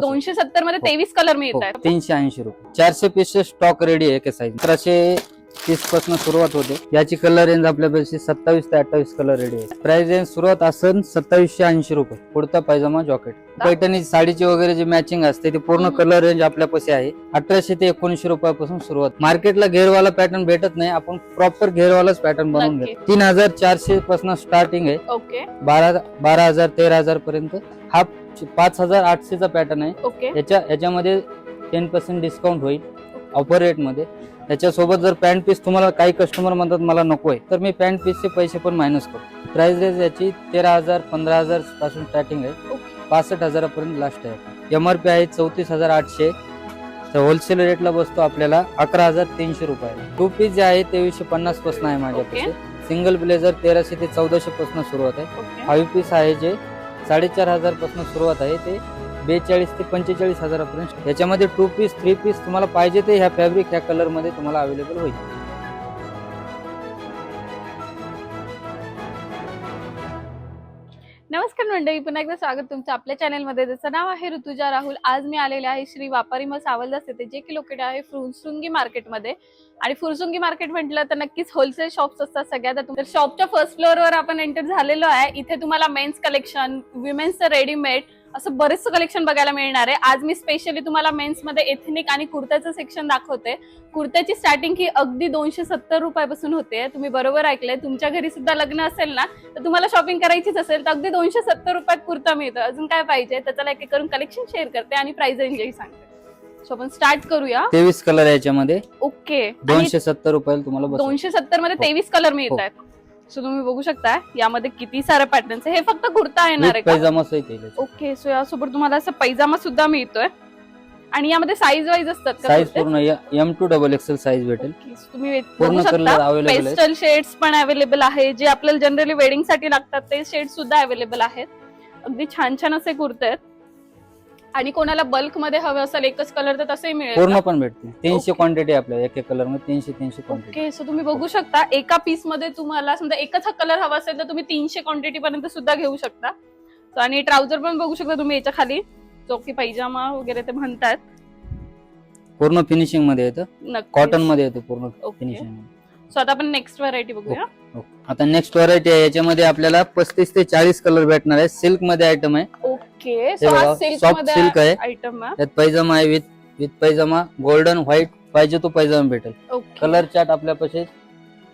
270 मध्ये 23 कलर मिळतात. 380 रुपये. 400 पीसचे स्टॉक रेडी आहे एका साईज. 1730 पासून सुरुवात होते. याची कलर रेंज आपल्यापाशी 27 ते 28 कलर रेडी आहे. प्राइस रेंज सुरुवात असेल 2780 रुपये. कुर्ता पैजामा जॉकेट पैठणी साडीची वगैरे जे मॅचिंग असते ते पूर्ण कलर रेंज आपल्यापाशी आहे. 1800 ते 1900 रुपयापासून सुरुवात. मार्केटला घेरवाला पॅटर्न भेटत नाही, आपण प्रॉपर घेरवालाच पॅटर्न बनवून घेतो. 3400 पासून स्टार्टिंग आहे. ओके 12000 13000 पर्यंत. हा 5800 चा पॅटर्न आहे. ओके याच्यामध्ये 10% डिस्काउंट होईल ऑफर रेट मध्ये. त्याच्यासोबत जर पॅन्ट पीस तुम्हाला काही कस्टमर म्हणतात मला नकोय, तर मी पॅन्ट पीसचे पैसे पण मायनस करतो. प्राइस रेंज याची 13000 15000 पासून स्टार्टिंग आहे. 65000 पर्यंत लास्ट आहे. MRP आहे 34800. तर होलसेल रेटला बसतो आपल्याला 11300 रुपये. टू पीस जे आहे 2350 पासून आहे माझ्याकडे. सिंगल ब्लेझर 1300 ते 1400 पासून सुरुवात आहे. 5 पीस आहे जे 4500 पासून सुरुवात आहे ते 42 ते 45000 पर्यंत. याच्यामध्ये 2 पीस 3 पीस तुम्हाला पाहिजे ते ह्या फॅब्रिक ह्या कलर मध्ये तुम्हाला अवेलेबल होईल. नमस्कार मंडळी, पुन्हा एकदा स्वागत तुमचं आपल्या चॅनलमध्ये. ज्याचं नाव आहे ऋतुजा राहुल. आज मी आलेले आहे श्री व्यापारी मल सावलदास येथे, जे की लोकेटेड आहे फुरसुंगी मार्केटमध्ये. आणि फुरसुंगी मार्केट म्हटलं तर नक्कीच होलसेल शॉप्स असतात सगळ्यात. तर शॉपच्या फर्स्ट फ्लोअरवर आपण एंटर झालेलो आहे. इथे तुम्हाला मेन्स कलेक्शन, विमेन्सचं रेडीमेड असं बरेचसं कलेक्शन बघायला मिळणार आहे. आज मी स्पेशली तुम्हाला मेन्स मध्ये एथनिक आणि कुर्त्याचं सेक्शन दाखवते. कुर्त्याची स्टार्टिंग ही अगदी 270 रुपयापासून होते. तुम्ही बरोबर ऐकलंय. तुमच्या घरी सुद्धा लग्न असेल ना, तर तुम्हाला शॉपिंग करायचीच असेल तर अगदी 270 रुपयात कुर्ता मिळतो. अजून काय पाहिजे तर चला एक एक करून कलेक्शन शेअर करते आणि प्राइस रेंजही सांगते. सो आपण स्टार्ट करूया. 23 कलर याच्यामध्ये. ओके 270 रुपयाला तुम्हाला 270 मध्ये 23 कलर मिळत आहेत. सो तुम्ही बघू शकता यामध्ये किती सारे पॅटर्न्स आहे. हे फक्त कुर्ता येणार आहे का? पैजामा सहित येईल. ओके सो यासोबत तुम्हाला असं पैजामा सुद्धा मिळतोय. आणि यामध्ये साईज वाईज असतात का? साईज पूर्ण M to XXL साईज भेटेल. तुम्ही पूर्ण बघू कलर शकता अवेलेबल आहे. पेस्टल शेड्स पण अवेलेबल आहे, जे आपल्याला जनरली वेडिंग साठी लागतात ते शेड्स सुद्धा अवेलेबल आहेत. अगदी छान छान असे कुर्ते आहेत. आणि कोणाला बल्क मध्ये हवे असेल एकच कलर तर तसंही मिळेल. पूर्ण पण भेटतील. 300 क्वांटिटी आपल्याला एक एक कलर मध्ये 300 क्वांटिटी. ओके सो तुम्ही बघू शकता एका पीस मध्ये तुम्हाला समजा एकच हा कलर हवा असेल तर तुम्ही 300 क्वांटिटी पर्यंत सुद्धा घेऊ शकता. आणि ट्राउझर पण बघू शकता तुम्ही याच्या खाली, जो की पैजामा वगैरे ते म्हणतात. पूर्ण फिनिशिंग मध्ये येतं, कॉटन मध्ये येतं पूर्ण फिनिशिंग. सो आता आपण नेक्स्ट व्हरायटी बघूया. आता नेक्स्ट व्हरायटी आहे. याच्यामध्ये आपल्याला 35 ते 40 कलर भेटणार आहे. सिल्क मध्ये आयटम आहे. ओके सो हा सिल्क सॉफ्ट मध्ये सिल्क आहे. आयटम आहे. त्यात पैजामा आहे विथ पैजामा, गोल्डन व्हाईट पाहिजे तो पैजामा भेटेल. कलर चार्ट आपल्यापाशी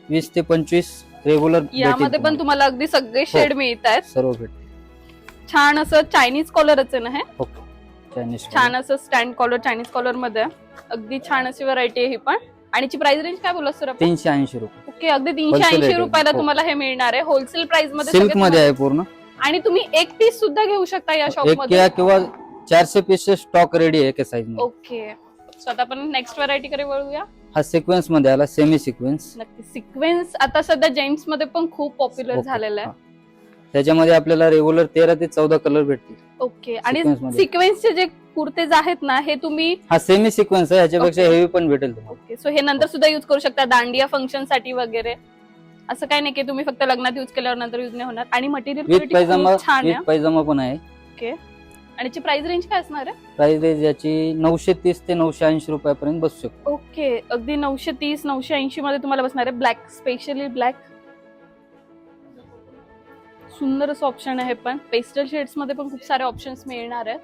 20 ते 25 रेग्युलर. यामध्ये पण तुम्हाला अगदी सगळे शेड मिळत आहेत. सर्व भेट. छान असं चायनीज कॉलरच आहे ना हे. चायनीज छान असं स्टँड कॉलर चायनीज कॉलर मध्ये अगदी छान अशी व्हरायटी आहे ही पण. आणि ची प्राइस रेंज काय बोलला सर? 380 रुपये. ओके अगदी 380 रुपयाला तुम्हाला हे मिळणार आहे. होलसेल प्राइस मध्ये सिल्क मध्ये आहे पूर्ण. आणि तुम्ही एक पीस सुद्धा घेऊ शकता या शॉप मध्ये. किंवा 400 पीसचे स्टॉक रेडी आहे एका साईज मध्ये. ओके सो आता आपण नेक्स्ट व्हरायटी कडे वळूया. हा सिक्वेन्स मध्ये आला, सेमी सिक्वेन्स. नक्की सिक्वेन्स आता सध्या जेंट्स मध्ये पण खूप पॉप्युलर झालेला आहे. त्याच्यामध्ये आपल्याला रेग्युलर 13 ते 14 कलर भेटतील. ओके आणि सिक्वेन्सचे जे कुर्तेज आहेत ना हे तुम्ही, हा सेमी सिक्वेन्स आहे, ह्याच्यापेक्षा हेवी पण भेटेल तुम्हाला. ओके सो हे नंतर सुद्धा युज करू शकता दांडिया फंक्शन साठी वगैरे. असं काही नाही की तुम्ही फक्त लग्नात युज केल्यावर नंतर युज नाही होणार. आणि material with pyjama, with pyjama पण आहे. ओके आणि ची प्राइस रेंज काय असणार आहे? प्राइस रेंज याची 930 ते 980 रुपयापर्यंत बसू शकतो. ओके अगदी 930 980 मध्ये तुम्हाला बसणार आहे. ब्लॅक, स्पेशली ब्लॅक सुंदर असं ऑप्शन आहे. पण पेस्टल शेड्स मध्ये पण खूप सारे ऑप्शन्स मिळणार आहेत.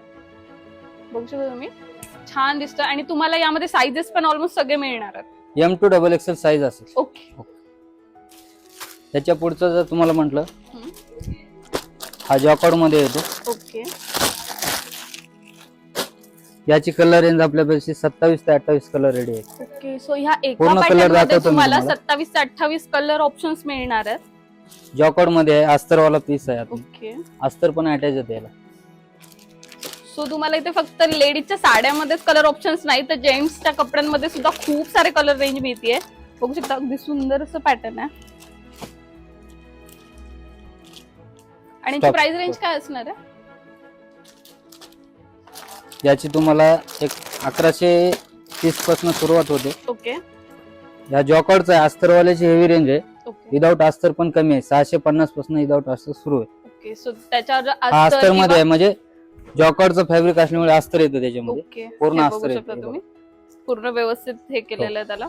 बघू शकता तुम्ही, छान दिसतं. आणि तुम्हाला यामध्ये साइजेस पण ऑलमोस्ट सगळे मिळणार आहेत. M to XXL साईज असेल. ओके त्याच्या पुढचं जर तुम्हाला म्हटलं, हा जॉकॉर्ड मध्ये येतो. ओके याची कलर रेंज आपल्यापाशी 27 ते 28 कलर रेडी आहे. ओके सो ह्या एका पूर्ण पॅटर्न कलर मध्ये दाखवतो तुम्हाला मी तुम्हाला. 27 ते 28 कलर ऑप्शन्स मिळणार आहेत. जॉकॉर्ड मध्ये आहे, अस्तर वाला पीस आहे. ओके अस्तर पण अटॅच आहे त्याला. सो तुम्हाला इथे फक्त लेडीजच्या साड्यामध्येच कलर ऑप्शन्स नाही तर जेंट्सच्या कपड्यांमध्ये सुद्धा खूप सारे कलर रेंज मिळते. बघू शकता अगदी सुंदर असं पॅटर्न आहे. आणि प्राइस रेंज काय असणार आहे? याची तुम्हाला एक 1130 पासून सुरुवात होते. ओके या जॉकॉर्डचा आहे, अस्तरवाल्याची हेवी रेंज आहे. ओके विदाउट अस्तर पण कमी आहे, 650 पासून विदाउट अस्तर सुरू आहे. ओके सो त्याच्यावर हा अस्तर मध्ये आहे, म्हणजे जॉकॉर्डचं फॅब्रिक असल्यामुळे अस्तर येतं त्याच्यामध्ये. ओके, पूर्ण हे अस्तर बघू येतं, शकता हे तुम्ही पूर्ण व्यवस्थित हे केलेलं आहे त्याला.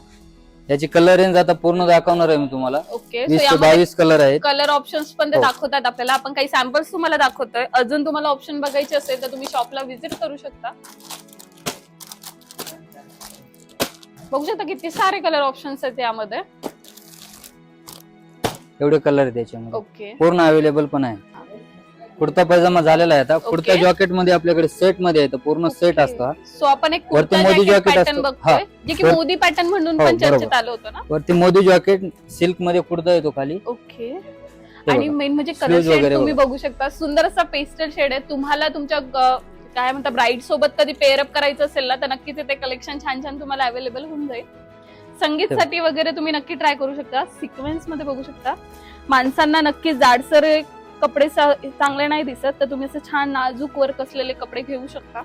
याची कलर रेंज आता पूर्ण दाखवणार आहे मी तुम्हाला. ओके, 20 ते 22 कलर आहेत. कलर ऑप्शन्स पण ते हो. दाखवतात आपल्याला. आपण काही सॅम्पल्स तुम्हाला दाखवतोय. अजून तुम्हाला ऑप्शन बघायचे असेल तर तुम्ही शॉपला व्हिजिट करू शकता. बघू शकता किती सारे कलर ऑप्शन्स आहेत यामध्ये. एवढे कलर आहेत त्याच्यामध्ये. ओके, पूर्ण अवेलेबल पण आहे. कुर्ता पैजामा झालेला आहे आता. कुर्ता जॉकेट मध्ये आपल्याकडे सेट मध्ये येतं, पूर्ण सेट असतं. सो आपण एक वरती kurta Modi jacket jacket pattern असतो. बघतोय, जे की वर- मोदी पॅटर्न म्हणून हो, पण चर्चेत बरोबर. आलं होतं ना. वरती मोदी जॉकेट सिल्क मध्ये कुर्ता येतो खाली. ओके, हे आणि बघा. मेन म्हणजे कलर Sleeves शेड वगैरे तुम्ही बघू शकता. सुंदर असा पेस्टल शेड आहे. तुम्हाला तुमच्या काय म्हणतात ब्राईड सोबत कधी पेअरअप करायचं असेल ना, तर नक्कीच ते कलेक्शन छान छान तुम्हाला अवेलेबल होऊन जाईल. संगीतसाठी वगैरे तुम्ही नक्की ट्राय करू शकता. सिक्वेन्स मध्ये बघू शकता. माणसांना नक्की जाडसर कपडे चांगले नाही दिसत, तर तुम्ही असं छान नाजूक वर्क असलेले कपडे घेऊ शकता.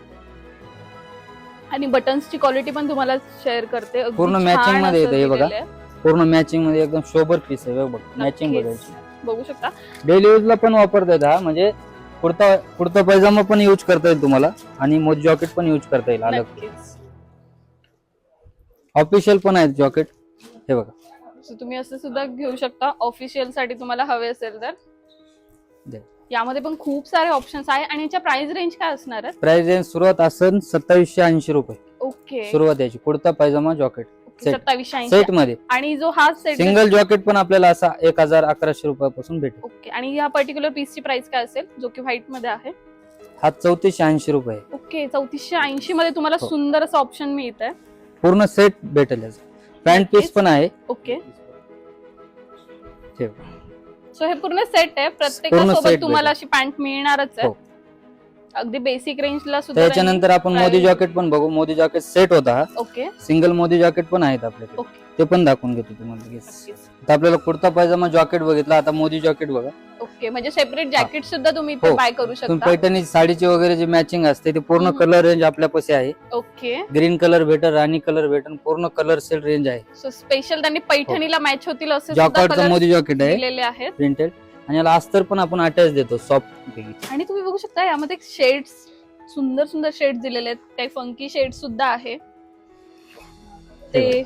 आणि बटन्सची क्वालिटी पण तुम्हाला शेअर करते. अगदी पूर्ण छान matching मध्ये असं येतं हे बघा. दिलेलं आहे. पूर्ण मॅचिंग मध्ये एकदम शोभर पीस आहे बघ. मॅचिंग नक्कीच. बघायची. बघू शकता. डेली यूज ला पण वापरता येत हा. म्हणजे कुर्ता पैजामा पण यूज करता येईल तुम्हाला आणि मोदी जॉकेट पण यूज करता येईल अलग. नक्कीच. ऑफिशियल पण आहेत जॉकेट. हे बघा. So तुम्ही असं सुद्धा घेऊ शकता ऑफिशियल साठी तुम्हाला हवे असेल तर. दे. यामध्ये पण खूप सारे ऑप्शन्स आहे. आणि याच्या प्राइस रेंज काय असणार आहे? प्राइस रेंज सुरुवात असेल 2780 रुपये ओके, सुरुवात याची. Kurta pyjama jacket set. 2780. Set मध्ये. आणि जो हा सेट सिंगल जॉकेट पण आपल्याला असा 1100 रुपयापासून भेटेल. ओके, आणि या पर्टिक्युलर पीसची प्राइस काय असेल, जो की व्हाईट मध्ये आहे? हा 3480 रुपये. ओके, 3480 मध्ये तुम्हाला हो. सुंदर असं ऑप्शन मिळत आहे. पूर्ण सेट भेटेल याचा. पॅन्ट पीस पण आहे. ओके, ठेव. सो हे पूर्ण सेट आहे. पूर्ण प्रत्येकासोबत set तुम्हाला भेटेल. अशी पॅन्ट मिळणारच आहे. हो. अगदी बेसिक रेंजला सुद्धा. त्याच्यानंतर आपण price- मोदी जॉकेट पण बघू. मोदी जॉकेट सेट होता हा. ओके, सिंगल मोदी जॉकेट पण आहेत आपल्याकडे. ओके, ते पण दाखवून घेतो तुम्हाला लगेच. नक्कीच. आता आपल्याला कुर्ता पैजामा जॉकेट बघितला, आता मोदी जॉकेट बघा. ओके, म्हणजे सेपरेट जॅकेट सुद्धा तुम्ही इथे हो. बाय करू तुम्ही शकता. पैठणी साडीची वगैरे जी मॅचिंग असते ते पूर्ण हम्म. कलर रेंज आपल्यापाशी आहे. ओके, ग्रीन कलर भेटेल, राणी कलर भेटेल, पूर्ण कलर सेट रेंज आहे. सो स्पेशल त्यांनी पैठणीला मॅच होतील असे सुद्धा जॉकॉर्डचं कलर मोदी जॉकेट आहे दिलेले आहेत. प्रिंटेड. आणि याला अस्तर पण आपण अटॅच देतो सॉफ्ट पैकी. आणि तुम्ही बघू शकता यामध्ये शेड्स, सुंदर सुंदर शेड्स दिलेले आहेत. काही फंकी शेड सुद्धा आहे. ते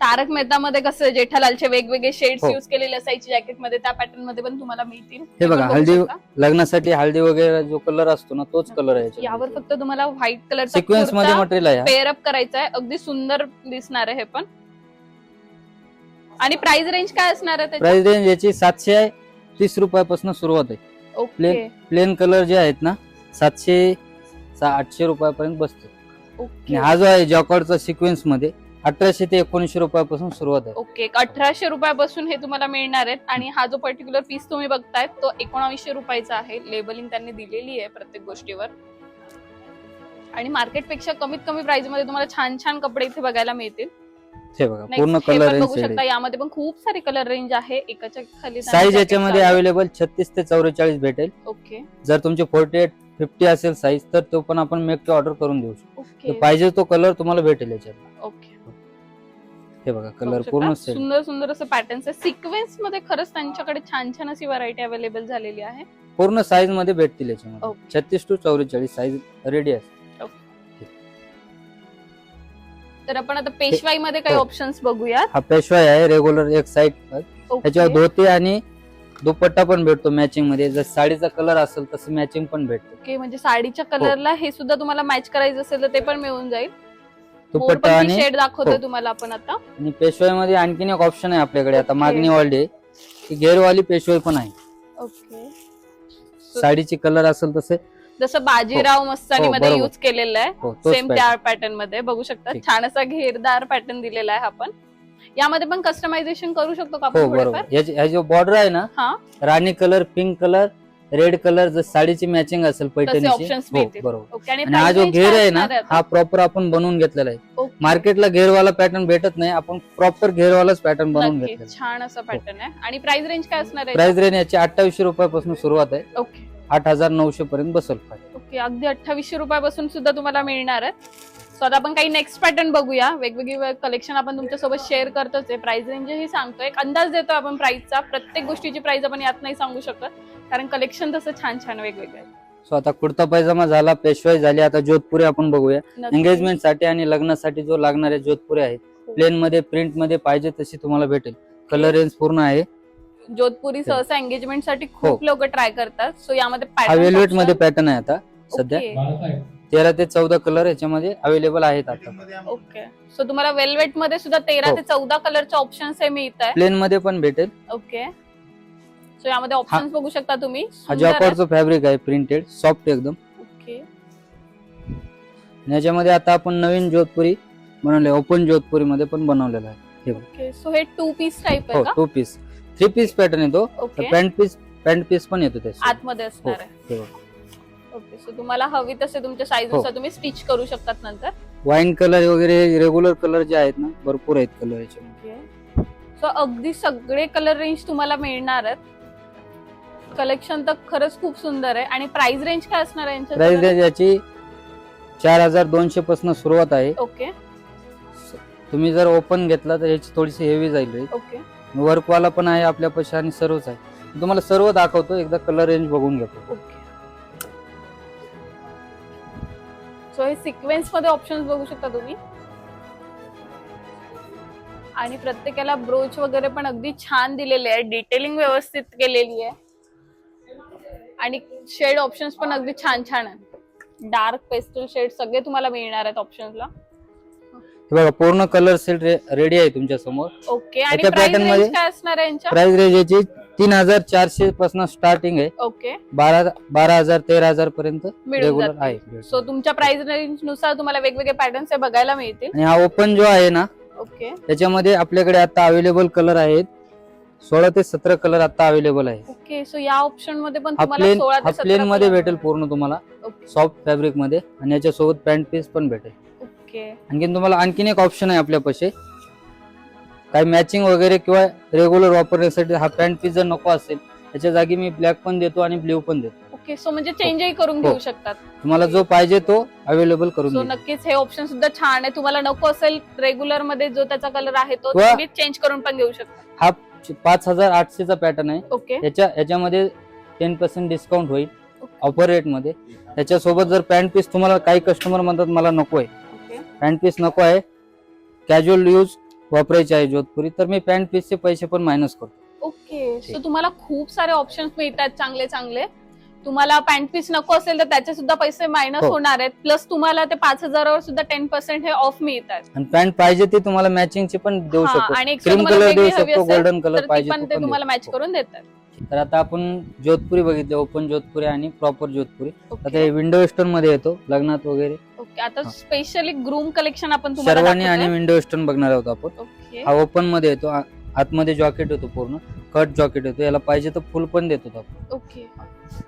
तारक मेहता मध्ये कसं जेठालालचे वेगवेगळे शेड्स हो. यूज केलेले असायचे जॅकेट मध्ये, त्या पॅटर्न मध्ये पण तुम्हाला मिळतील. हे बघा, पण बघू हल्दी शकता. लग्नासाठी हळदी वगैरे जो कलर असतो ना तोच कलर आहे यावर फक्त तुम्हाला व्हाईट कलरचा सिक्वेन्स मध्ये मटेरियल आहे हा. पेअरअप करायचा आहे. अगदी सुंदर दिसणार आहे हे पण. आणि प्राइस रेंज काय असणार आहे त्याची? प्राइस रेंज याची 730 रुपयापासून सुरुवात आहे. ओके, प्लेन कलर जे आहेत ना 700-800 रुपयापर्यंत बसते. आणि ओके, हा जो आहे जॉकॉर्डचा सिक्वेन्स मध्ये 1800 ते 1900 रुपयापासून सुरुवात आहे. ओके. 1800 रुपयापासून हे तुम्हाला मिळणार आहेत. आणि हा जो पर्टिक्युलर पीस तुम्ही बघताय तो 1900 रुपयाचा आहे. लेबलिंग त्यांनी दिलेली आहे प्रत्येक गोष्टीवर. आणि मार्केटपेक्षा कमीत कमी प्राइस मध्ये तुम्हाला छान छान कपडे इथे बघायला मिळतील. हे बघा Next, पूर्ण हे कलर पण रेंज बघू शकता. यामध्ये पण खूप सारी कलर रेंज आहे. एकाच्या खाली साईज याच्यामध्ये अवेलेबल 36 ते 44 भेटेल. ओके, जर तुमचे 48-50 असेल साईज तर तो पण आपण मेक टू ऑर्डर करून देऊ शकतो. ओके, पाहिजे तो कलर तुम्हाला भेटेल याच्यात. ओके. हे बघा बघू कलर शकता. पूर्ण सेट. सुंदर सुंदर असं पॅटर्न्स आहे. सिक्वेन्स मध्ये खरंच त्यांच्याकडे छान छान अशी व्हरायटी अवेलेबल झालेली आहे. पूर्ण साईज मध्ये भेटतील याच्यामध्ये. ओके. 36 to 44 साईज रेडी आहे. तर आपण आता पेशवाई मध्ये काही हो. ऑप्शन्स बघूयात. हा पेशवाई आहे रेग्युलर एक साईड. ओके, त्याच्यावर धोती आणि दुपट्टा पण भेटतो मॅचिंग मध्ये. जर साडीचा कलर असेल तसं मॅचिंग पण भेटतो. ओके, म्हणजे साडीच्या हो. कलरला हे सुद्धा तुम्हाला मॅच करायचं असेल तर ते पण मिळून जाईल. दुपट्टा आणि शेड दाखवतोय हो. तुम्हाला आपण आता. आणि पेशवाई मध्ये आणखीन एक ऑप्शन आहे आपल्याकडे आता ओके. मागणी वाढली आहे की घेरवाली पेशवाई पण आहे. ओके, साडीची कलर असेल तसे जसं बाजीराव मस्तानी हो, मध्ये बरोबर. यूज केलेलं आहे. हो तोच सेम pattern. त्या पॅटर्न मध्ये बघू शकता. ठीक. छान असा घेरदार पॅटर्न दिलेला आहे आपण. यामध्ये पण कस्टमायझेशन करू शकतो का हो आपण बरोबर. थोडंफार? ह्याची जो बॉर्डर आहे ना हा, राणी colour, pink colour, red colour जर साडीची मॅचिंग असेल पैठणीची options हो मिळतील. बरोबर. ओके. आणि आणि हा price जो range घेर काय आहे ना असणार आहे आता? हा प्रॉपर आपण बनवून घेतलेला आहे. ओके. मार्केटला घेरवाला पॅटर्न भेटत नाही. आपण प्रॉपर घेरवालाच पॅटर्न बनवून नक्की. घेतलेला. छान असा पॅटर्न आहे. आणि प्राइस रेंज काय असणार आहे? प्राइस रेंज याची 2800 रुपयापासून सुरुवात आहे. ओके, 8900 पर्यंत बसेल. ओके. अगदी 2800 रुपयापासून सुद्धा तुम्हाला मिळणार आहे. सो आता आपण काही नेक्स्ट पॅटर्न बघूया. वेगवेगळी कलेक्शन आपण तुमच्यासोबत शेअर करतोच आहे. प्राइस रेंजही सांगतोय, एक अंदाज देतो आपण प्राइसचा. प्रत्येक गोष्टीची प्राइस आपण यात नाही सांगू शकत कारण कलेक्शन तसं छान छान वेगवेगळं आहे. सो आता कुर्ता पैजामा झाला, पेशवाई झाली, आता जोधपुरी आपण बघूया. नक्की. एंगेजमेंट साठी आणि लग्नासाठी जो लागणारे जोधपुरी आहेत, प्लेन मध्ये प्रिंट मध्ये पाहिजे तशी तुम्हाला भेटेल. कलर रेंज पूर्ण आहे. जोधपुरी सहसा एंगेजमेंट साठी खूप लोक ट्राय करतात. सो यामध्ये हा pattern वेल्वेट option- मध्ये पॅटर्न आहे आता सध्या. ओके. 13 ते 14 कलर याच्यामध्ये अवेलेबल आहेत आता. ओके. सो तुम्हाला वेल्वेट मध्ये सुद्धा 13 हो. ते 14 कलरचे ऑप्शन्स हे मिळत आहे. प्लेन मध्ये पण भेटेल. ओके. सो यामध्ये ऑप्शन्स बघू शकता तुम्ही. हा सुंदर आहे. जॉकॉर्डचं फॅब्रिक आहे, प्रिंटेड सॉफ्ट एकदम. ओके. याच्यामध्ये आता आपण नवीन जोधपुरी बनवले, ओपन जोधपुरी मध्ये पण बनवलेला आहे. ओके. सो हे 2 पीस टाइप आहे हो, का? 2 पीस 3 पीस पॅटर्न येतो. ओके. पॅन्ट पीस पण येतो त्याच्यात. आतमध्ये असणार आहे. हे बघा. ओके. सो तुम्हाला हवी तसे तुमच्या साईज नुसार तुम्ही स्टिच करू शकतात नंतर. वाईन कलर वगैरे रेग्युलर कलर जे आहेत ना, भरपूर आहेत कलर याच्यामध्ये. ओके. सो अगदी सगळे कलर रेंज तुम्हाला मिळणार आहेत. कलेक्शन तर खरंच खूप सुंदर आहे. आणि प्राइस रेंज काय असणार आहे यांच्या? प्राइस रेंज याची 4200 पासून सुरुवात आहे. ओके. तुम्ही जर ओपन घेतला तर याची थोडीशी हेवी जाईल रेंज. ओके. वर्क वाला पण आहे आपल्यापाशी आणि सर्वच आहे. मी तुम्हाला सर्व दाखवतो, एकदा कलर रेंज बघून घेतो. ओके. सो हे सिक्वेन्स मध्ये ऑप्शन्स बघू शकता तुम्ही. आणि प्रत्येकाला ब्रोच वगैरे पण अगदी छान दिलेले आहे. डिटेलिंग व्यवस्थित केलेली आहे. आणि शेड ऑप्शन्स पण अगदी छान छान आहेत. डार्क पेस्टल शेड सगळे तुम्हाला मिळणार आहेत ऑप्शन्सला. हे बघा, पूर्ण कलर सेट रेडी आहे तुमच्या समोर. ओके. आणि याच्या प्राइस pattern रेंज मध्ये- काय असणार आहे यांच्या? प्राइस रेंज याची 3400 पासून स्टार्टिंग आहे. ओके. 12,000 13,000 पर्यंत मिळून रेग्युलर जातील. आहे. सो तुमच्या प्राइस रेंज नुसार तुम्हाला वेगवेगळे पॅटर्न्स हे बघायला मिळतील. आणि हा ओपन जो आहे ना, ओके. त्याच्यामध्ये आपल्याकडे आता अवेलेबल कलर आहेत 16 ते 17 कलर आता अवेलेबल आहे. ओके. सो या ऑप्शन मध्ये पण हा तुम्हाला प्लेन 16 ते 17 प्लेन मध्ये कलर भेटेल पूर्ण तुम्हाला, ओके. सॉफ्ट फॅब्रिक मध्ये. आणि याच्यासोबत पॅन्ट पीस पण भेटेल. ओके. आणखीन तुम्हाला आणखीन एक ऑप्शन आहे आपल्यापाशी, काही मॅचिंग वगैरे किंवा रेग्युलर वापरण्यासाठी हा पॅन्ट पीस जर नको असेल, त्याच्या जागी मी ब्लॅक पण देतो आणि ब्ल्यू पण देतो. ओके. सो म्हणजे चेंजही करून हो. घेऊ शकतात. तुम्हाला जो पाहिजे तो अवेलेबल करून सो देईल. नक्कीच हे ऑप्शन सुद्धा छान आहे. तुम्हाला नको असेल रेग्युलर मध्ये जो त्याचा कलर आहे तो वा. तुम्ही चेंज करून पण घेऊ शकता. हा 5800 चा पॅटर्न आहे. ओके. याच्यामध्ये 10% डिस्काउंट होईल ऑफर रेट मध्ये. त्याच्यासोबत जर पॅन्ट पीस तुम्हाला, काही कस्टमर म्हणतात मला नको आहे, ओके. पॅन्ट पीस नको आहे, कॅज्युअल यूज वापरायची आहे जोधपुरी, तर मी पॅन्ट पीसचे पैसे पण मायनस करतो. ओके. सो तुम्हाला खूप सारे ऑप्शन्स मिळतात चांगले चांगले. तुम्हाला पॅन्ट पीस नको असेल तर त्याचे सुद्धा पैसे मायनस हो. होणार आहेत. प्लस तुम्हाला ते 5000 वर सुद्धा 10% हे ऑफ मिळतात. आणि पॅन्ट पाहिजे ती तुम्हाला मॅचिंगची पण देऊ हा, शकतो. आणि extra क्रीम तुम्हाला कलर देऊ वेगळी हवी शकतो, असेल गोल्डन कलर तर पाहिजे पण तो ते पण तुम्हाला देऊ मॅच शकतो. करून देतात. तर आता आपण जोधपुरी बघितले, ओपन जोधपुरी आणि प्रॉपर जोधपुरी. आता ओके. हे विंडो वेस्टर्न मध्ये येतो लग्नात वगैरे. ओके. आता हा. स्पेशली ग्रूम कलेक्शन आपण तुम्हाला शेरवानी आणि दाखवतोय. विंडो वेस्टर्न बघणार आहोत आपण. ओके. हा ओपन मध्ये येतो, आतमध्ये जॉकेट येतो, पूर्ण कट जॉकेट येतो. याला पाहिजे तर फुल पण देतो आपण. ओके.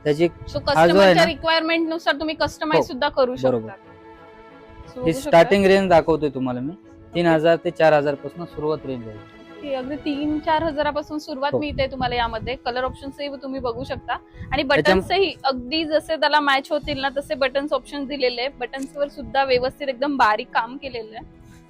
त्याची सो जो आहे कस्टमरच्या ना- रिक्वायरमेंट नुसार तुम्ही कस्टमाइज हो, सुद्धा करू बरोबर. शकता. So, ही बघू शकता. स्टार्टिंग रेंज दाखवतोय तुम्हाला मी. 3000 ते 4000 पासून सुरुवात रेंज आहे. ओके. अगदी 3-4 हजारापासून सुरुवात हो. मिळते तुम्हाला यामध्ये. कलर ऑप्शन्सही तुम्ही बघू शकता. आणि बटन्सही अगदी जसे त्याला मॅच होतील ना तसे बटन्स ऑप्शन दिलेले आहे. बटन्सवर सुद्धा व्यवस्थित एकदम बारीक काम केलेलं आहे.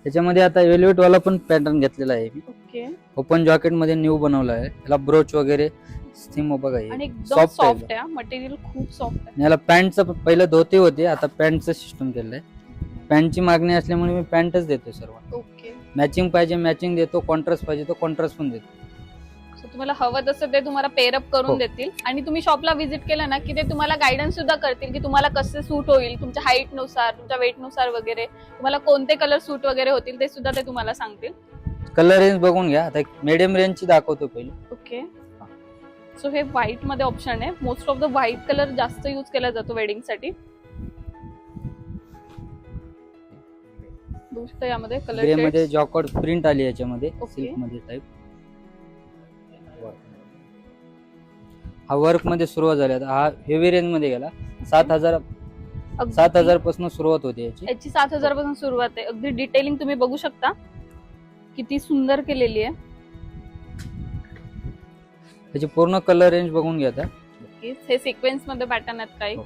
त्याच्यामध्ये आता वेल्वेट वाला पण पॅटर्न घेतलेला आहे मी. ओके. ओपन जॉकेट मध्ये न्यू बनवला आहे. याला ब्रोच वगैरे स्कीम बघा. आणि एकदम सॉफ्ट सॉफ्ट आहे. मटेरियल खूप सॉफ्ट आहे. याला पॅन्टचं पहिलं धोती होते, आता पॅन्टचं सिस्टम केलंय. पॅन्टची मागणी असल्यामुळे मी पॅन्टच देतो सर्व. ओके. मॅचिंग पाहिजे मॅचिंग देतो, कॉन्ट्रास्ट पाहिजे तो कॉन्ट्रास्ट पण देतो. सो तुम्हाला हवं तसं ते तुम्हाला पेअरअप करून हो. देतील. आणि तुम्ही शॉपला व्हिजिट केलं ना की ते तुम्हाला गायडन्स सुद्धा करतील की तुम्हाला कसे सूट होईल, तुमच्या हाईट नुसार, तुमच्या वेट नुसार वगैरे तुम्हाला कोणते कलर सूट वगैरे होतील ते सुद्धा ते तुम्हाला सांगतील. कलर रेंज बघून घ्या. आता मीडियम रेंजची दाखवतो पहिले. ओके. सो हे व्हाईट मध्ये ऑप्शन आहे. Most of the white colour जास्त यूज केला जातो वेडिंग साठी. दुसरं यामध्ये ग्रे कलर मध्ये जॉकॉर्ड प्रिंट आली याच्यामध्ये, ओके. सिल्क मध्ये टाइप. हा वर्क मध्ये सुरुवात झाली. आता हा हेवी रेंज मध्ये गेला. 7000 पासून सुरुवात होते याची. याची 7000 पासून सुरुवात आहे. अगदी डिटेलिंग तुम्ही बघू शकता किती सुंदर केलेली आहे. त्याची पूर्ण कलर रेंज बघून घ्या आता. हे सिक्वेन्स मध्ये पॅटर्न आहेत काही. हो.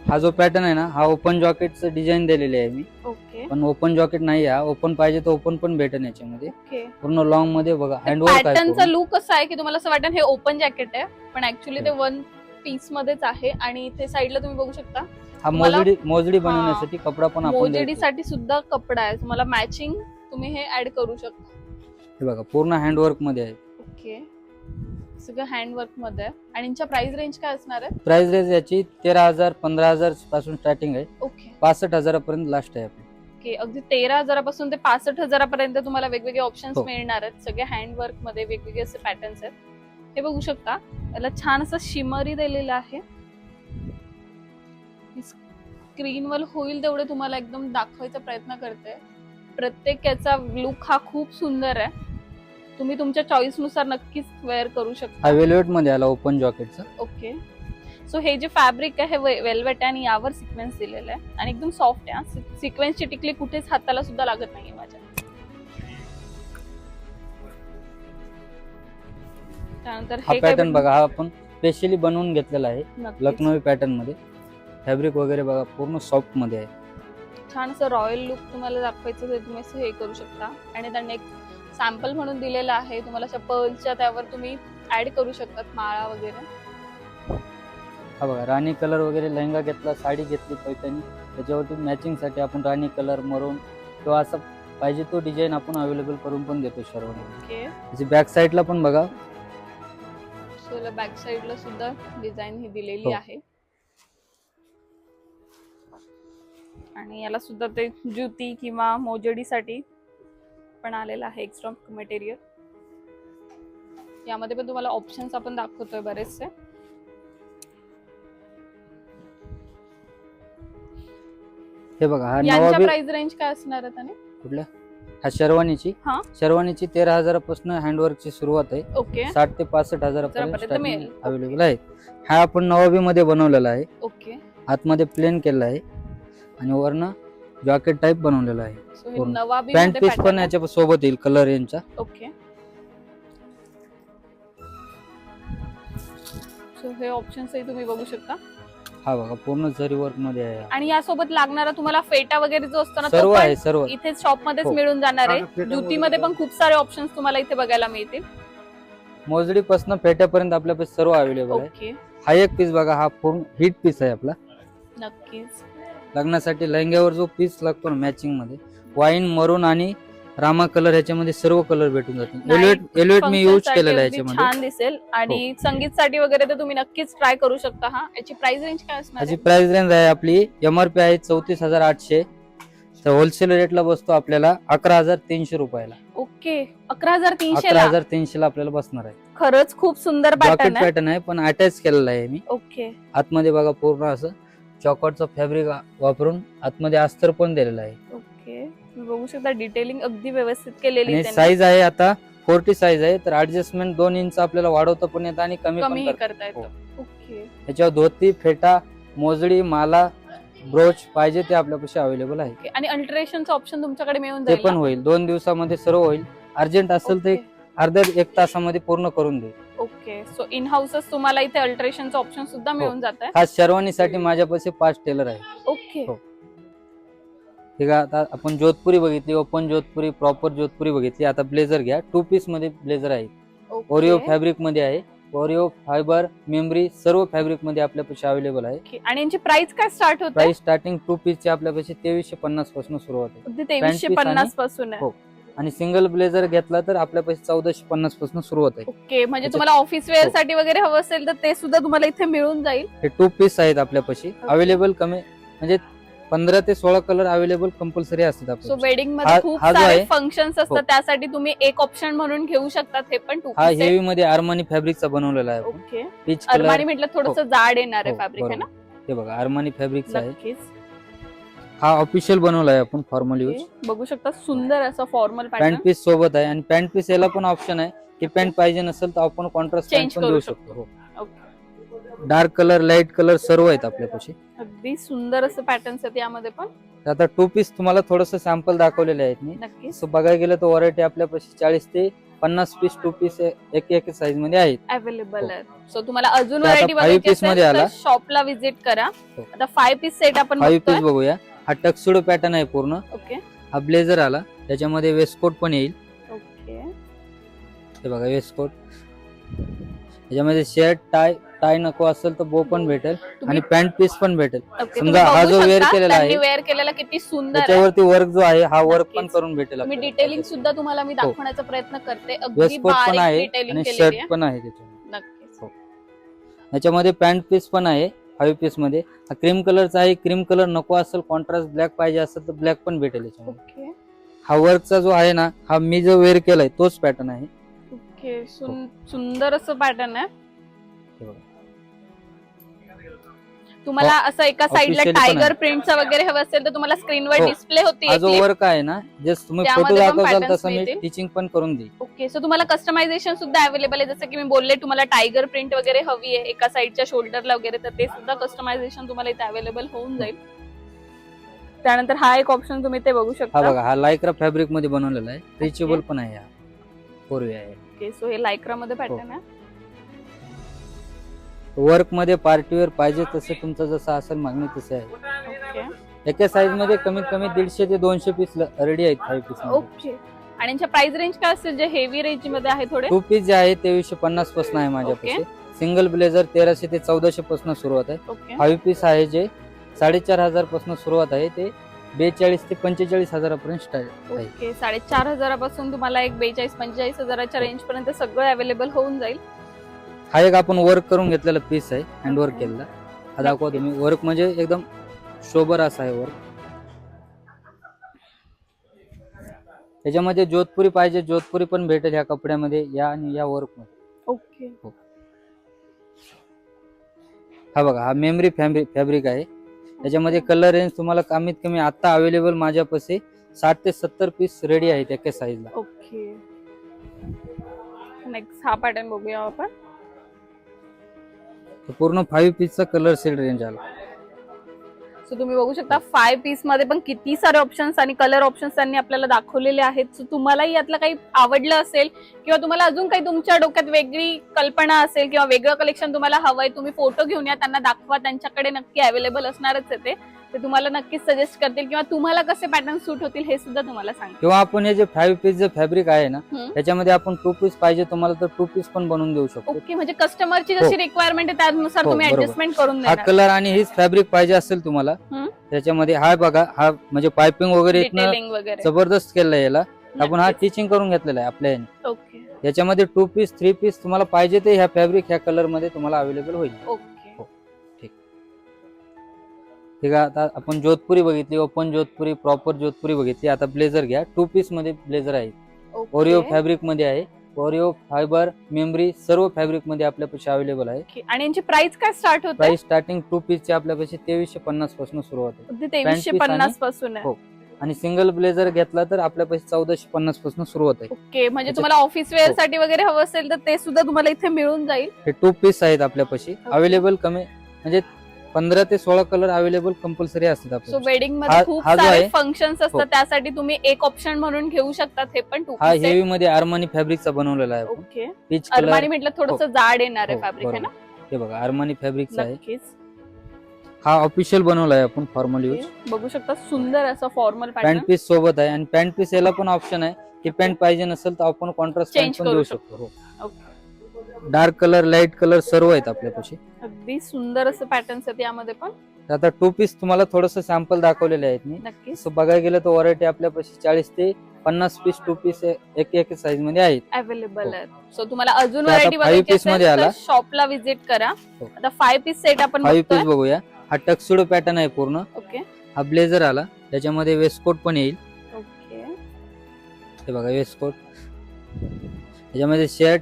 हा जो पॅटर्न आहे ना, हा ओपन जॉकेटचं डिझाईन दिलेली आहे मी. ओके. पण ओपन जॉकेट नाही, हा ओपन पाहिजे तर ओपन पण भेटेल याच्यामध्ये. ओके. पूर्ण लॉंग मध्ये बघा, हँडवर्क आहे पॅटर्नचा पूर्ण. लुक असा आहे की तुम्हाला असं वाटेल हे ओपन जॅकेट आहे पण ऍक्च्युली ते वन पीस मध्येच आहे आणि इथे साईडला तुम्ही बघू शकता हा तुम्हाला- मोजडी बनवण्यासाठी कपडा पण आपण देतो. मोजेडीसाठी सुद्धा कपडा आहे, तुम्हाला मॅचिंग तुम्ही हे ऍड करू शकता. हे बघा पूर्ण हँडवर्क मध्ये आहे. ओके, सगळं हँडवर्क मध्ये आहे. आणि यांच्या प्राइस रेंज काय असणार आहे? प्राइस रेंज याची 13,000 15,000 पासून स्टार्टिंग आहे. ओके 65,000 पर्यंत लास्ट आहे आपली. ओके, अगदी 13,000 पासून ते 65,000 पर्यंत तुम्हाला वेगवेगळे ऑप्शन्स हो. मिळणार आहेत. सगळे हँडवर्क मध्ये वेगवेगळे असे पॅटर्न्स आहेत. हे बघू शकता, याला छान असं शिमरी दिलेलं आहे. स्क्रीनवर होईल तेवढे तुम्हाला एकदम दाखवायचा प्रयत्न करते. प्रत्येक याचा लुक हा खूप सुंदर आहे. तुम्ही तुमच्या चॉईस नुसार नक्कीच वेअर करू हा शकता. वेल्वेट मध्ये आला ओपन जॉकेटचा. ओके, सो हे जे फॅब्रिक आहे हे वेल्वेट आहे आणि यावर सिक्वेन्स दिलेलं आहे आणि एकदम सॉफ्ट आहे. सिक्वेन्सची टिकली कुठेच हाताला सुद्धा लागत नाहीये माझ्या. त्यानंतर हा हे काय पॅटर्न बघा, हा आपण स्पेशली बनवून घेतलेला आहे नक्कीच. लखनवी पॅटर्न मध्ये. फॅब्रिक वगैरे बघा पूर्ण सॉफ्ट मध्ये आहे. छान असं रॉयल लुक तुम्हाला दाखवायचं ते तुम्ही असं हे करू शकता. आणि त्यांनी एक सॅम्पल म्हणून दिलेलं आहे तुम्हाला, अशा पर्लच्या त्यावर तुम्ही ऍड करू शकतात माळा वगैरे. हा बघा राणी कलर वगैरे लेहंगा घेतला, साडी घेतली पैठणी, त्याच्यावरती मॅचिंग साठी आपण राणी कलर मरून किंवा असं पाहिजे तो डिझाईन आपण अवेलेबल करून पण देतो सर्वांना. ओके, त्याची बॅक साईडला पण बघा. सो बॅक साईडला सुद्धा डिझाईन ही दिलेली हो. आहे. आणि याला सुद्धा ते ज्युती किंवा मोजडीसाठी पण आलेलं आहे एक्स्ट्रा मटेरियल. यामध्ये पण तुम्हाला ऑप्शन्स आपण दाखवतोय बरेचसे. हे बघा हा यांच्या नवाबी प्राइस रेंज काय असणार आहे त्याने? कुठल्या हा शेरवानीची. हा. शेरवानीची 13,000 पासून हँडवर्कची सुरुवात आहे. ओके 60 ते 65,000 पर्यंत पर्यंत मिळेल. अवेलेबल आहे. हा आपण नवाबी मध्ये बनवलेला आहे. ओके, आतमध्ये प्लेन केलेला आहे आणि वरनं जॉकेट टाइप बनवलेला आहे. सो हे पूर्ण. नवाबी पॅन्ट मध्ये पीस पण pattern आहे. याच्या सोबत येईल कलर यांचा. ओके, सो हे ऑप्शन्स तुम्ही बघू शकता. हा बघा पूर्ण जरी वर्क मध्ये आहे. आणि यासोबत लागणारा तुम्हाला फेटा वगैरे जो असतो ना सर्व तो पण आहे सर्व. इथे शॉप मध्येच हो. मिळून जाणार आहे. हा, फेटा ज्युतीमध्ये वगैरे पण खूप सारे ऑप्शन्स तुम्हाला इथे बघायला मिळतील. मोजडी पासून फेट्यापर्यंत आपल्याकडे सर्व अवेलेबल आहे. ओके, हा एक पीस बघा, हा पूर्ण हिट पीस आहे आपला. नक्कीच. लग्नासाठी लहंग्यावर जो पीस लागतो ना मॅचिंग मध्ये, वाईन मरून आणि रामा कलर ह्याच्यामध्ये सर्व कलर भेटून जातील. एल्वेट मी यूज Function केलेला आहे साठी अगदी याच्यामध्ये. छान दिसेल आणि संगीतसाठी वगैरे तर तुम्ही नक्कीच ट्राय करू शकता. हा, याची प्राइस रेंज काय असणार याची आहे? प्राइस रेंज आहे आपली MRP आहे 34,800. तर होलसेल रेटला बसतो आपल्याला 11,300 रुपयाला. ओके, 11,300 ला. 11,300 ला आपल्याला बसणार आहे. खरंच खूप सुंदर जॉकेट पॅटर्न आहे. पॅटर्न आहे पण अटॅच केलेला आहे मी. ओके, आतमध्ये बघा पूर्ण असं चॉकॉटचं फॅब्रिक वापरून आतमध्ये अस्तर पण दिलेलं आहे. ओके, तुम्ही बघू शकता डिटेलिंग अगदी व्यवस्थित केलेली आणि त्यांनी. साईज आहे आता 40 साईज आहे, तर ऍडजस्टमेंट 2 इंच आपल्याला वाढवता पण येतं आणि कमी पण कमीही करता. करता येतं. हो. ओके, याच्यावर धोती, फेटा, मोजडी, माला, ब्रोच पाहिजे ते आपल्यापाशी अवेलेबल आहे. ओके. आणि अल्टरेशनचं ऑप्शन तुमच्याकडे मिळून ते जाईल पण ना? होईल 2 दिवसामध्ये सर्व होईल. अर्जंट असेल तर ओके. अर्ध्या 1 तासामध्ये पूर्ण करून देईल. ओके, सो इन हाऊसच तुम्हाला इथे अल्टरेशनचं ऑप्शन सुद्धा मिळून जात आहे. खास शेरवानीसाठी माझ्यापाशी 5 टेलर आहे. ओके, हो. ठीक आहे, आता आपण जोधपुरी बघितली, ओपन जोधपुरी, प्रॉपर जोधपुरी बघितली. आता ब्लेझर घ्या. 2 पीस मध्ये ब्लेझर आहे. ओके. ओरिओ फॅब्रिक मध्ये आहे. ओरिओ फायबर, मेमरी सर्व फॅब्रिक मध्ये आपल्यापाशी अवेलेबल आहे. ओके. आणि यांची प्राइस काय स्टार्ट होते? प्राइस स्टार्टिंग 2 पीस ची आपल्यापाशी 2350 पासून सुरुवात आहे. अगदी Pant piece 2350 पासून आहे. हो. आणि सिंगल ब्लेझर घेतला तर आपल्यापाशी 1450 पासून सुरुवात आहे. ओके, म्हणजे त्याच्यात- तुम्हाला ऑफिस वेअर साठी वगैरे हवं असेल तर ते सुद्धा तुम्हाला इथे मिळून जाईल. हे 2 पीस आहेत आपल्यापाशी अवेलेबल. कमी म्हणजे 15 ते 16 कलर अवेलेबल कंपल्सरी असतात सो आपल्यापाशी. वेडिंग मध्ये हा- खूप हा जो सारे आहे- फंक्शन्स असतात हो. त्यासाठी तुम्ही एक ऑप्शन म्हणून घेऊ शकता. हे पण 2 हा पीस हेवी मध्ये आर्मानी फॅब्रिकचा बनवलेला आहे. Okay, peach Armani colour. म्हटलं थोडस जाड येणार आहे हो, फॅब्रिक आहे ना? बरोबर. हे बघा आर्मानी फॅब्रिकचा आहे. नक्कीच. हा ऑफिशियल बनवला आहे आपण फॉर्मल यूज. ओके, बघू शकता सुंदर असं फॉर्मल पॅन्ट पॅटर्न पीस सोबत आहे आणि पॅन्ट पीस याला पण ऑप्शन आहे की पॅन्ट पाहिजे नसेल तर आपण कॉन्ट्रास्ट Change पॅन्ट पण करू देऊ शकतो. शकतो. Okay. Dark colour, light colour सर्व आहेत आपल्यापाशी. अगदी सुंदर असं पॅटर्न्स आहेत यामध्ये पण. तर आता 2 पीस तुम्हाला थोडस सॅम्पल दाखवलेले आहेत मी. नक्कीच सो बघायला गेलं तर व्हरायटी आपल्यापाशी 40 ते 50 पीस 2 पीस एक साईज मध्ये आहेत. अवेलेबल हो. आहे. सो तुम्हाला अजून ते आता व्हरायटी 5 बघायची piece मध्ये असेल तर आला. शॉपला व्हिजिट करा. हो. आता 5 पीस सेट आपण 5 बघतोय. पीस बघूया. हा टक्सुडो पॅटर्न आहे पूर्ण. ओके, हा ब्लेझर आला, त्याच्यामध्ये वेस्टकोट पण येईल. ओके. हे बघा वेस्टकोट. याच्यामध्ये शर्ट टाय टाय नको असेल तर बो पण भेटेल आणि पॅन्ट पीस पण भेटेल. ओके, समजा हा जो वेअर केलेला आहे वेअर केलेला किती सुंदर आहे. त्याच्यावरती वर्क जो आहे हा वर्क पण नक्कीच. करून भेटेल तुम्ही आपल्याला. डिटेलिंग सुद्धा तुम्हाला मी दाखवण्याचा प्रयत्न करते. अगदी वेस्टकोट पण बारीक आहे डिटेलिंग आणि केलेली शर्ट आहे. पण आहे त्याच्यामध्ये. नक्कीच. याच्यामध्ये पॅन्ट पीस पण आहे 5 पीस मध्ये. हा क्रीम कलरचा आहे. क्रीम कलर नको असेल कॉन्ट्रास्ट ब्लॅक पाहिजे असेल तर ब्लॅक पण भेटेल याच्यामध्ये. ओके हा वर्कचा जो आहे ना हा मी जो वेअर केलाय तोच पॅटर्न आहे. ओके, सुंदर असं पॅटर्न आहे. हे बघा. तुम्हाला असं एका साइडला Officially पण टायगर आहे. प्रिंटचं वगैरे हवं असेल तर तुम्हाला स्क्रीनवर हो. डिस्प्ले होती. हा जो वर्क आहे ना जस्ट तुम्ही फोटो त्यामध्ये पण दाखवताल patterns तसं मी मिळतील. टीचिंग पण करून देईल. ओके, सो तुम्हाला कस्टमायझेशन सुद्धा अवेलेबल आहे. जसं की मी बोलले तुम्हाला टायगर प्रिंट वगैरे हवी आहे एका साइडच्या शोल्डरला वगैरे, तर ते सुद्धा कस्टमायझेशन तुम्हाला इथे अवेलेबल होऊन जाईल. त्यानंतर हा एक ऑप्शन तुम्ही ते बघू हा शकता. बघा हा लायक्रा फॅब्रिक मध्ये बनवलेला आहे. स्ट्रेचेबल पण आहे. हा फोरवे आहे. ओके, सो हे लायक्रा मध्ये पॅटर्न आहे. वर्क मध्ये पार्टीवेअर पाहिजे तसे तुमचं जसं असेल मागणी तसे आहे. ओके एका साईज मध्ये कमीत कमी 150 ते 200 पीस रेडी आहेत 5 पीस. ओके, आणि यांच्या प्राइस रेंज काय असेल जे हेवी रेंज मध्ये आहे थोडे? 2 पीस जे आहे 2350 पासून आहे माझ्यापाशी. सिंगल ब्लेझर 1300 ते 1400 पासून सुरुवात आहे. ओके 5 पीस आहे जे 4500 पासून सुरुवात आहे ते 42 ते 45 हजारापर्यंत स्टार्ट आहे. ओके, 4500 पासून तुम्हाला एक 42-45 हजाराच्या रेंज पर्यंत सगळं अवेलेबल होऊन जाईल. हा एक आपण वर्क करून घेतलेला पीस आहे. हँड वर्क केलेला. हा दाखवा तुम्ही. वर्क म्हणजे एकदम शोभर असा आहे वर्क. त्याच्यामध्ये जोधपुरी पाहिजे जोधपुरी पण भेटेल ह्या कपड्यामध्ये या आणि या वर्क मध्ये. ओके हा बघा हा मेमरी फॅब्रिक आहे. त्याच्यामध्ये कलर रेंज तुम्हाला कमीत कमी आता अवेलेबल माझ्यापाशी 60 ते 70 पीस रेडी आहेत एका साईजला. ओके, नेक्स्ट हा पॅटर्न बघूया आपण. पूर्ण 5 पीसचा कलर सेट रेंज आला. सो तुम्ही बघू शकता 5 पीस मध्ये पण किती सारे ऑप्शन्स आणि कलर ऑप्शन्स त्यांनी आपल्याला दाखवलेले आहेत. सो तुम्हालाही यातलं काही आवडलं असेल किंवा तुम्हाला अजून काही तुमच्या डोक्यात वेगळी कल्पना असेल किंवा वेगळं कलेक्शन तुम्हाला हवंय, तुम्ही फोटो घेऊन या, त्यांना दाखवा. त्यांच्याकडे नक्की अवेलेबल असणारच आहे ते तुम्हाला नक्कीच सजेस्ट करतील किंवा तुम्हाला कसे पॅटर्न सूट होतील हे सुद्धा तुम्हाला सांगतील. किंवा आपण हे जे 5 पीस जे फॅब्रिक आहे ना हम्म. त्याच्यामध्ये आपण 2 पीस पाहिजे तुम्हाला तर 2 पीस पण बनवून देऊ शकतो. ओके, म्हणजे कस्टमरची जशी हो. रिक्वायरमेंट आहे त्यानुसार हो, तुम्ही बरोबर. ऍडजस्टमेंट करून हा देणार. कलर आणि हीच फॅब्रिक पाहिजे असेल तुम्हाला हम्म. त्याच्यामध्ये हा बघा हा म्हणजे पायपिंग वगैरे इथनं डिटेलिंग वगैरे. जबरदस्त केलं आहे याला. आपण हा नक्कीच. टीचिंग करून घेतलेला आहे आपल्या याने. ओके याच्यामध्ये 2 पीस 3 पीस तुम्हाला पाहिजे ते ह्या फॅब्रिक ह्या कलर मध्ये तुम्हाला अवेलेबल होईल. ओके ठीक आहे. आता आपण जोधपुरी बघितली, ओपन जोधपुरी, प्रॉपर जोधपुरी बघितली. आता ब्लेझर घ्या. 2 पीस मध्ये ब्लेझर आहे. ओरिओ फॅब्रिक मध्ये आहे. ओरिओ फायबर मेमरी सर्व फॅब्रिक मध्ये आपल्यापाशी अवेलेबल आहे. ओके, आणि यांची प्राइस काय स्टार्ट होते? प्राइस स्टार्टिंग 2 पीस ची आपल्यापाशी 2350 पासून सुरुवात आहे. अगदी 2350 पासून आहे. हो. आणि सिंगल ब्लेझर घेतला तर आपल्यापाशी 1450 पासून सुरुवात आहे. ओके, म्हणजे तुम्हाला ऑफिस वेअर साठी वगैरे हवं असेल तर ते सुद्धा तुम्हाला इथे मिळून जाईल. हे 2 पीस आहेत आपल्यापाशी अवेलेबल. कमी म्हणजे 15 ते 16 कलर अवेलेबल कंपल्सरी असतात सो आपल्यापाशी. वेडिंग मध्ये खूप हा जो सारे आहे- फंक्शन्स हो. असतात त्यासाठी तुम्ही एक ऑप्शन म्हणून घेऊ शकतात. हे पण 2 हा पीस हेवी मध्ये आर्मानी फॅब्रिकचा बनवलेला आहे. ओके, पीच कलर अरमानी म्हटलं थोडस जाड येणार आहे हो, फॅब्रिक आहे ना. हे बघा आर्मानी फॅब्रिकचा आहे. नक्कीच. हा ऑफिशियल बनवला आहे आपण फॉर्मल यूज. ओके, बघू शकता सुंदर असं फॉर्मल पॅन्ट पॅटर्न पीस सोबत आहे आणि पॅन्ट पीस याला पण ऑप्शन आहे की पॅन्ट पाहिजे नसेल तर आपण कॉन्ट्रास्ट Change पॅन्ट पण करू देऊ शकतो. शकतो. Okay, dark colour light colour सर्व आहेत आपल्यापाशी. अगदी सुंदर असं पॅटर्न्स आहेत यामध्ये पण. आता 2 पीस तुम्हाला थोडस सॅम्पल दाखवलेले आहेत मी. नक्कीच तसं बघायला गेलं तर व्हरायटी आपल्यापाशी 40 ते 50 पीस 2 पीस एक साईज मध्ये आहेत. अवेलेबल हो. आहेत. सो तुम्हाला अजून तर आता व्हरायटी 5 बघायची piece मध्ये असेल आला. तर शॉपला व्हिजिट करा. हो. आता 5 पीस सेट आपण 5 बघतोय. पीस बघूया. हा टक्सिडो पॅटर्न आहे पूर्ण. ओके हा ब्लेझर आला त्याच्यामध्ये वेस्टकोट पण येईल. ओके हे बघा वेस्टकोट. त्याच्यामध्ये शर्ट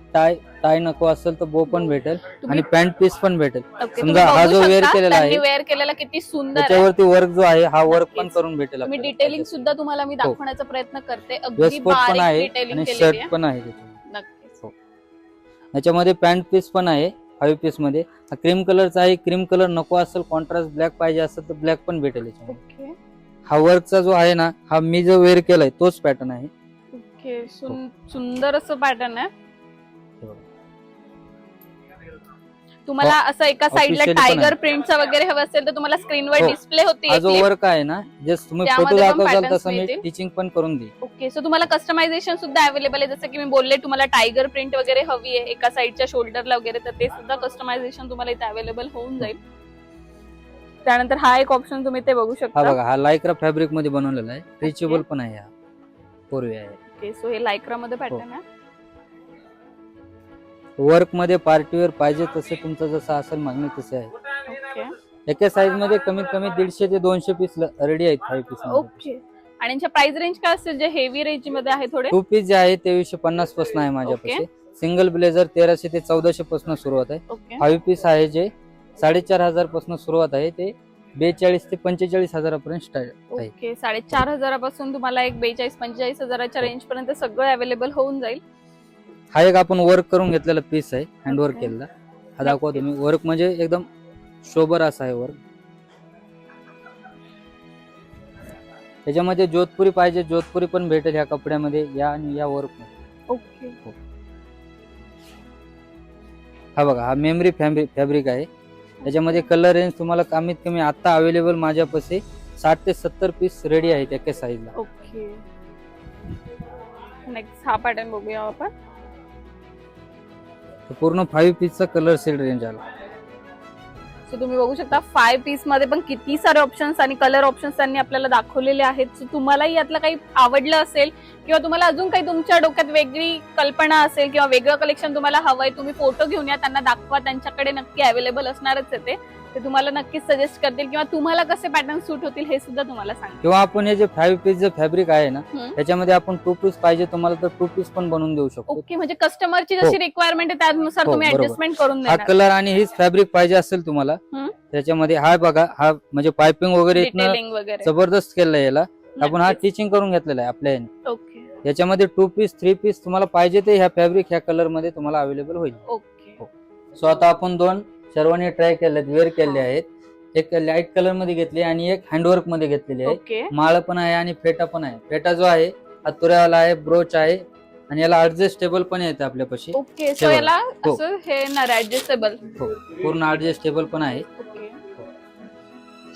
टाय नको असेल तर बो पण भेटेल आणि पॅन्ट पीस पण भेटेल. ओके, समजा तुम्ही हा बघू जो शकता, वेअर केलेला त्यांनी आहे वेअर केलेला किती सुंदर आहे. त्याच्यावरती वर्क जो आहे हा वर्क पण नक्कीच. करून भेटेल तुम्ही आपल्याला. डिटेलिंग सुद्धा तुम्हाला मी दाखवण्याचा प्रयत्न करते. अगदी वेस्टकोट पण बारीक आहे डिटेलिंग आणि केलेली शर्ट आहे. पण आहे त्याच्यामध्ये. नक्कीच. याच्यामध्ये पॅन्ट पीस पण आहे 5 पीस मध्ये. हा क्रीम कलरचा आहे. क्रीम कलर नको असेल कॉन्ट्रास्ट ब्लॅक पाहिजे असेल तर ब्लॅक पण भेटेल याच्यामध्ये. ओके हा वर्कचा जो आहे ना हा मी जो वेअर केलाय तोच पॅटर्न आहे. ओके, सुंदर असं पॅटर्न आहे. तुम्हाला असं एका साइडला Officially पण टायगर आहे. प्रिंटचा वगैरे हवं असेल तर तुम्हाला स्क्रीनवर हो. डिस्प्ले होती हा जो वर्क आहे ना, जस्ट तुम्ही फोटो त्यामध्ये पण दाखवताल patterns तसं मी मिळतील. टीचिंग पण करून देईल. ओके, सो तुम्हाला कस्टमायझेशन सुद्धा अवेलेबल आहे. जसं की मी बोलले तुम्हाला टायगर प्रिंट वगैरे हवी आहे एका साइडच्या शोल्डरला वगैरे, तर ते सुद्धा कस्टमायझेशन तुम्हाला इथे अवेलेबल होऊन जाईल. त्यानंतर हा एक ऑप्शन तुम्ही ते बघू हा शकता. बघा, हा लायक्रा फॅब्रिक मध्ये बनवलेला आहे, स्ट्रेचेबल पण आहे, हा पूर्वी आहे. ओके, सो हे लायक्रा मध्ये पॅटर्न आहे. वर्क मध्ये पार्टीवेअर पाहिजे तसे तुमचं जसं असेल मागणी तसे आहे. ओके एका साईज मध्ये कमीत कमी 150 ते 200 पीस रेडी आहेत. 5 पीस ओके, आणि यांच्या प्राइस रेंज काय असेल जे हेवी रेंज मध्ये आहे थोडे? 2 पीस जे आहे 2350 पासून आहे माझ्यापाशी. सिंगल ब्लेझर 1300 ते 1400 पासून सुरुवात आहे. ओके 5 पीस आहे जे 4500 पासून सुरुवात आहे, ते 42 ते 45,000 पर्यंत स्टार्ट आहे. ओके, 4500 पासून तुम्हाला एक 42-45 हजाराच्या रेंज पर्यंत सगळं अवेलेबल होऊन जाईल. हा एक आपण वर्क करून घेतलेला पीस आहे, हँडवर्क Okay. केलेला. हा दाखवा तुम्ही. वर्क म्हणजे एकदम शोभर असा आहे वर्क. त्याच्यामध्ये जोधपुरी पाहिजे, जोधपुरी पण भेटेल ह्या कपड्यामध्ये, या आणि या वर्क मध्ये. ओके हा बघा, हा मेमरी फॅब्रिक आहे. त्याच्यामध्ये कलर रेंज तुम्हाला कमीत कमी आता अवेलेबल माझ्यापाशी 60 ते 70 पीस रेडी आहेत एका साईजला. ओके, नेक्स्ट हा पॅटर्न बघूया आपण. पूर्ण 5 पीसचा कलर सेट रेंज आला. सो तुम्ही बघू शकता 5 पीस मध्ये पण किती सारे ऑप्शन्स आणि कलर ऑप्शन्स त्यांनी आपल्याला दाखवलेले आहेत. सो तुम्हालाही यातलं काही आवडलं असेल किंवा तुम्हाला अजून काही तुमच्या डोक्यात वेगळी कल्पना असेल किंवा वेगळं कलेक्शन तुम्हाला हवंय, तुम्ही फोटो घेऊन या, त्यांना दाखवा. त्यांच्याकडे नक्की अवेलेबल असणारच आहे ते तुम्हाला नक्कीच सजेस्ट करतील किंवा तुम्हाला कसे पॅटर्न सूट होतील हे सुद्धा तुम्हाला सांगतील. किंवा आपण हे जे 5 पीस जे फॅब्रिक आहे ना, हम्म. त्याच्यामध्ये आपण 2 पीस पाहिजे तुम्हाला तर 2 पीस पण बनवून देऊ शकतो. ओके, म्हणजे कस्टमरची जशी हो. रिक्वायरमेंट आहे त्यानुसार हो, तुम्ही बरोबर. ऍडजस्टमेंट करून हा देणार. कलर आणि हीच फॅब्रिक पाहिजे असेल तुम्हाला, हम्म. त्याच्यामध्ये हा बघा, हा म्हणजे पायपिंग वगैरे इथनं डिटेलिंग वगैरे जबरदस्त केलं याला. आपण हा नक्कीच. टीचिंग करून घेतलेला आहे आपल्या याने. ओके याच्यामध्ये 2 पीस 3 पीस तुम्हाला पाहिजे ते ह्या फॅब्रिक ह्या कलर मध्ये तुम्हाला अवेलेबल होईल. ओके सो आता आपण 2 शेरवानी ट्राय केले, वेअर केले आहेत. एक लाईट कलर मध्ये घेतली आणि एक हँडवर्क मध्ये घेतलेली आहे. ओके माळ पण आहे आणि फेटा पण आहे. फेटा जो आहे हा तुऱ्यावाला आहे, ब्रोच आहे आणि याला ऍडजस्टेबल पण येते आपल्यापाशी. ओके, सो शेवट. याला हो. असं हे ना ऍडजस्टेबल. हो, पूर्ण ऍडजस्टेबल पण आहे. ओके,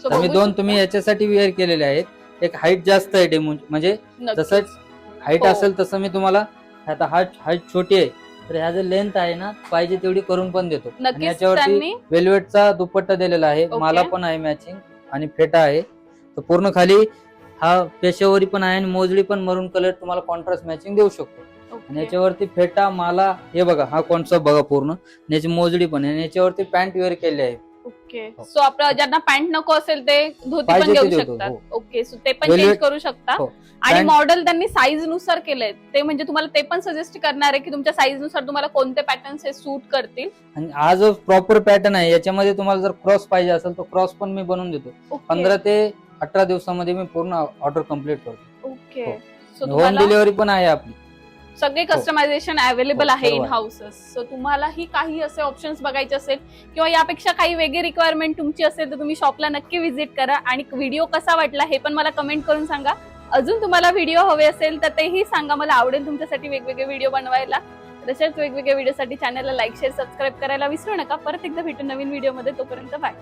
सो तर मी बघू 2 शकता. तुम्ही याच्यासाठी वेअर केलेले आहेत. एक हाईट जास्त आहे डेमो, म्हणजे नक्कीच. जसं हाईट हो. असेल तसं मी तुम्हाला, आता हाईट छोटी आहे तर ह्या जे लेंथ आहे ना पाहिजे तेवढी करून पण देतो. आणि नक्कीच याच्यावरती त्यांनी वेल्वेटचा दुपट्टा दिलेला आहे. ओके. माला पण आहे मॅचिंग आणि फेटा आहे. तर पूर्ण खाली हा पेशेवरी पण आहे आणि मोजडी पण मरून कलर तुम्हाला कॉन्ट्रास्ट मॅचिंग देऊ शकतो. आणि ओके. याच्यावरती फेटा माला हे बघा, हा कॉन्सेप्ट बघा पूर्ण. आणि याची मोजडी पण आहे आणि याच्यावरती पॅन्ट वेअर केली आहे. ओके, सो आपलं ज्यांना पॅन्ट नको असेल ते धोती पाहिजे पण ते घेऊ देतो, शकतात. हो. ओके, सो ते पण चेंज Velvet- करू शकता. हो. आणि Pant- मॉडेल त्यांनी साईज नुसार केलंय ते, म्हणजे तुम्हाला ते पण सजेस्ट करणार आहे की तुमच्या साईज नुसार तुम्हाला कोणते पॅटर्न्स हे सूट करतील. आणि हा जो प्रॉपर पॅटर्न आहे याच्यामध्ये तुम्हाला जर क्रॉस पाहिजे असेल तर क्रॉस पण मी बनवून देतो. ओके 15 ते 18 दिवसामध्ये मी पूर्ण ऑर्डर कम्प्लीट करतो. ओके, हो. सो होम तुम्हाला डिलिव्हरी पण आहे आपली. सगळे कस्टमायझेशन अवेलेबल हो, आहे सर्व इन आहे. हाऊसेस. सो तुम्हालाही काही असे ऑप्शन्स बघायचे असेल किंवा यापेक्षा काही वेगळी रिक्वायरमेंट तुमची असेल तर तुम्ही शॉपला नक्की व्हिजिट करा. आणि व्हिडिओ कसा वाटला हे पण मला कमेंट करून सांगा. अजून तुम्हाला व्हिडिओ हवे असेल तर तेही सांगा, मला आवडेल तुमच्यासाठी वेगवेगळे व्हिडिओ बनवायला. तसेच वेगवेगळ्या व्हिडिओसाठी चॅनलला लाईक शेअर सबस्क्राईब करायला विसरू नका. परत एकदा भेटू नवीन व्हिडिओमध्ये, तोपर्यंत बाय.